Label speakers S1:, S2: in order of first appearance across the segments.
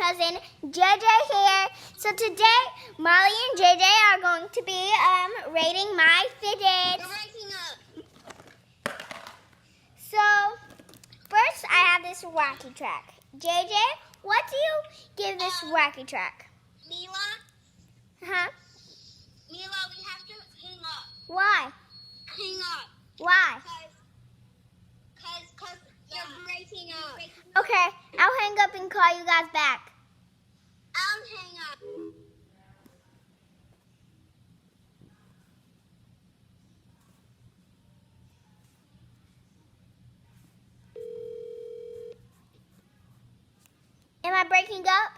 S1: cousin JJ here. So today, Molly and JJ are going to be rating my fidgets.
S2: You're waking up.
S1: So first, I have this wacky track. JJ, what do you give this wacky track?
S2: Mila?
S1: Huh?
S2: Mila, we have to hang up.
S1: Why?
S2: Hang up.
S1: Why?
S2: Because you're breaking up.
S1: Okay, I'll hang up and call you guys back.
S2: I'll hang up.
S1: Am I breaking up?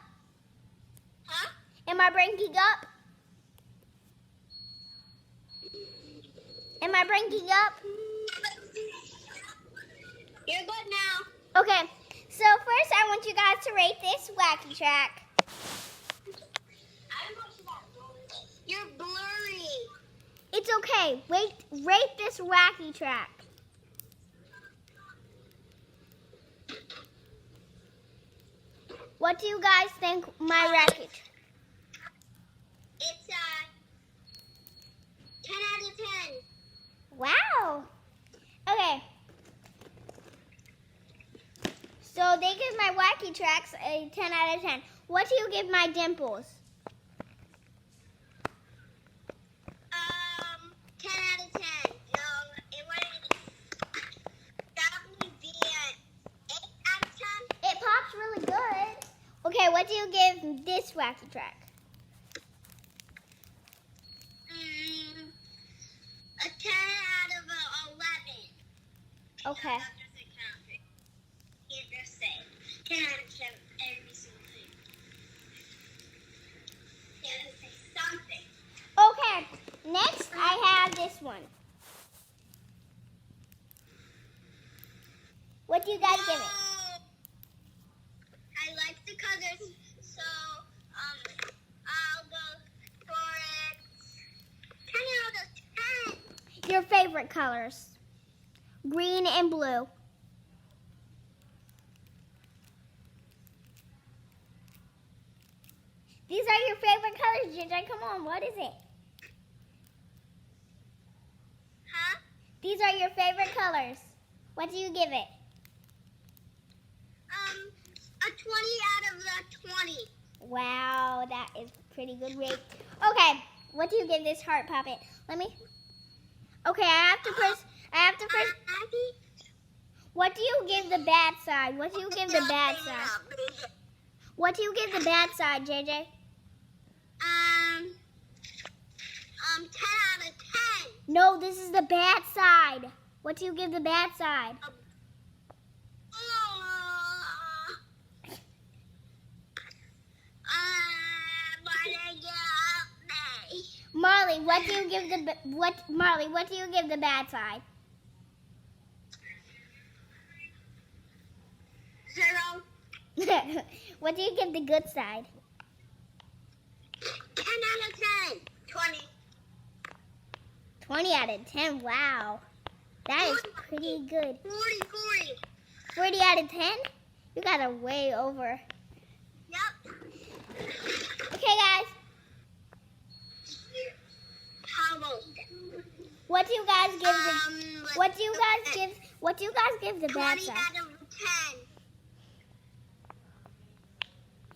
S2: Huh?
S1: Am I breaking up? Am I breaking up?
S2: You're good now.
S1: Okay, so first I want you guys to rate this wacky track.
S2: You're blurry.
S1: It's okay. Rate this wacky track. What do you guys think my wacky track?
S2: It's 10 out of 10.
S1: Wow. Okay. So they give my wacky tracks a 10 out of 10. What do you give my dimples?
S2: 10 out of 10. No, it wouldn't. That would be an 8 out of 10.
S1: It pops really good. Okay, what do you give this wacky track?
S2: A 10 out of 11.
S1: Okay.
S2: That doesn't count. Can't just say 10 out of 10 every single thing. You have to say something.
S1: Okay, next I have this one. What do you guys give it?
S2: I like the colors, so I'll go for it 10 out of 10.
S1: Your favorite colors. Green and blue. These are your favorite colors, Ginger. Come on, what is it?
S2: Huh?
S1: These are your favorite colors. What do you give it?
S2: A 20 out of the 20.
S1: Wow, that is pretty good rate. Okay, what do you give this heart puppet? Let me. Okay, I have to press. What do you give the bad side? What do you give the bad side? What do you give the bad side, JJ?
S2: 10 out of 10.
S1: No, this is the bad side. What do you give the bad side? Marley, what do you give the bad side?
S2: 0.
S1: What do you give the good side?
S2: 10 out of 10. 20.
S1: 20 out of 10. Wow. That is pretty good.
S2: 40.
S1: 40 out of 10? You got it way over.
S2: Yep.
S1: Okay, guys. What do you guys give what do you guys give the bad
S2: 20
S1: side?
S2: out of 10.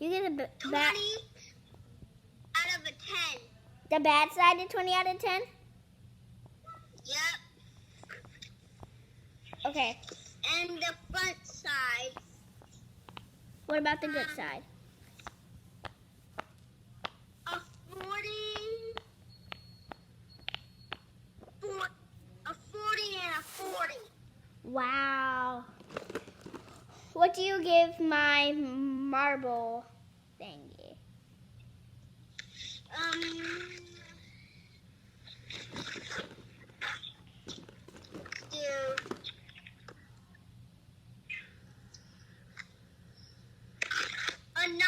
S1: You give the
S2: 20 out of 10.
S1: the bad side to 20 out of 10?
S2: Yep.
S1: Okay.
S2: And the front side.
S1: What about the good side?
S2: A 40. A 40 and a 40.
S1: Wow. What do you give my marble thingy?
S2: A 90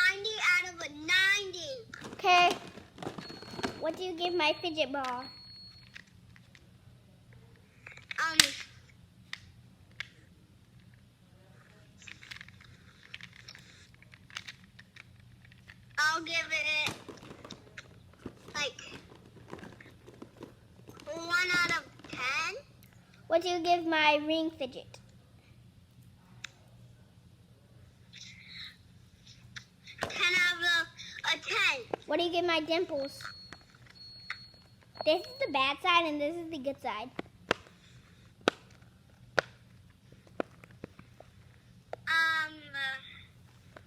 S2: out of a 90.
S1: Okay. What do you give my fidget ball? What do you give my ring fidget?
S2: 10 out of a 10.
S1: What do you give my dimples? This is the bad side and this is the good side.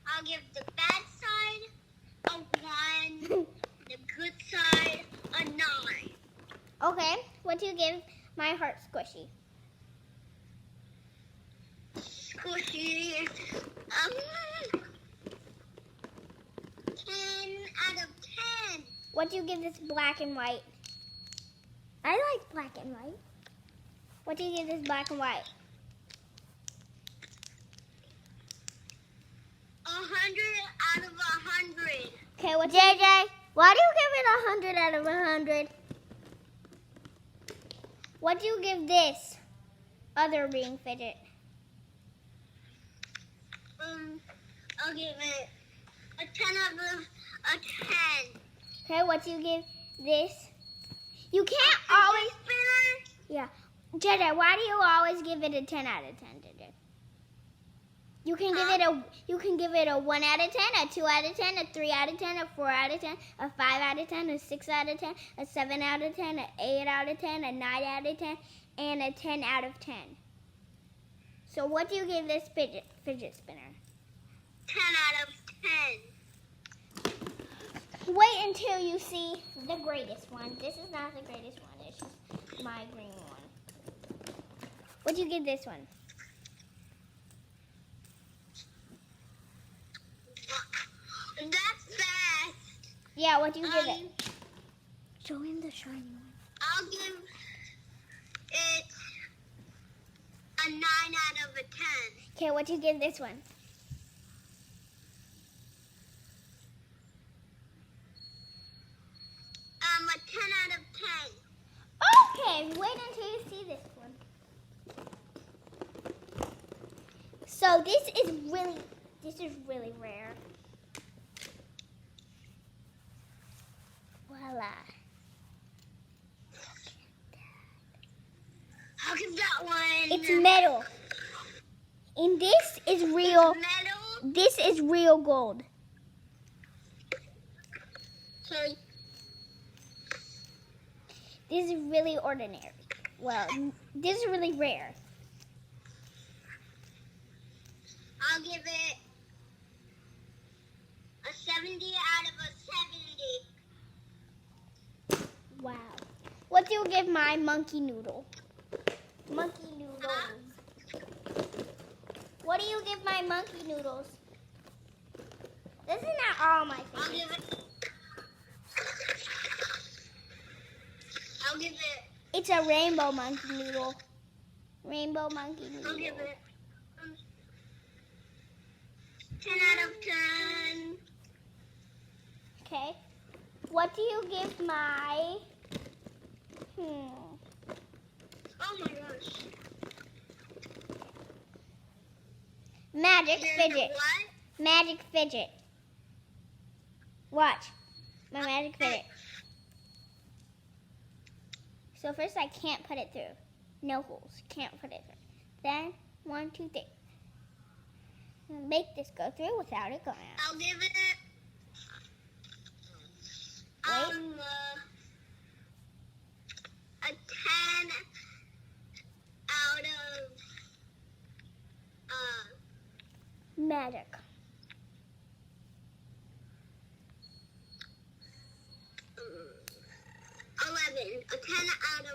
S2: I'll give the bad side a 1, the good side a 9.
S1: Okay, what do you give my heart squishy?
S2: Squishy, 10 out of 10.
S1: What do you give this black and white? I like black and white. What do you give this black and white?
S2: 100 out of 100.
S1: Okay, what JJ, why do you give it 100 out of 100? What do you give this other ring fidget?
S2: I'll give it a 10 out of a 10.
S1: Okay, what do you give this? You can't always.
S2: Spinner.
S1: Yeah, JJ, why do you always give it a 10 out of 10, JJ? You can give it a 1 out of 10, a 2 out of 10, a 3 out of 10, a 4 out of 10, a 5 out of 10, a 6 out of 10, a 7 out of 10, an 8 out of 10, a 9 out of 10, and a 10 out of 10. So what do you give this fidget spinner?
S2: 10 out of 10.
S1: Wait until you see the greatest one. This is not the greatest one. It's just my green one. What do you give this one?
S2: That's fast.
S1: Yeah, what do you give it? Show him the shiny one.
S2: I'll give it a 9 out of a 10.
S1: Okay, what do you give this one?
S2: A 10 out of 10.
S1: Okay, wait until you see this one. So this is really rare. Voila.
S2: I'll give that one.
S1: It's metal. And this is real.
S2: Metal.
S1: This is real gold.
S2: Sorry.
S1: This is really ordinary. Well, this is really rare.
S2: I'll give it a 70 out of a 70.
S1: Wow. What do you give my monkey noodle? Monkey noodles. What do you give my monkey noodles? This is not all my
S2: I'll
S1: favorites.
S2: give it. I'll give it.
S1: It's a rainbow monkey noodle. Rainbow monkey noodle.
S2: I'll give it 10 out of 10.
S1: Okay. What do you give my...
S2: Oh my gosh.
S1: Magic
S2: There's
S1: fidget.
S2: a what?
S1: Magic fidget. Watch. My magic fidget. So first I can't put it through. No holes. Can't put it through. Then, 1, 2, 3. Make this go through without it going out.
S2: I'll give it a 10 out of
S1: Magic.
S2: 11. A 10 out of 11.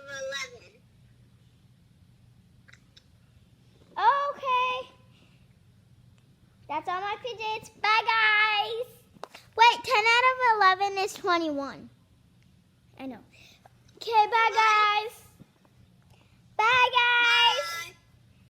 S1: Okay. That's all my fidgets. Bye, guys. Wait, 10 out of 11 is 21. I know. Okay, bye, guys. Bye, guys.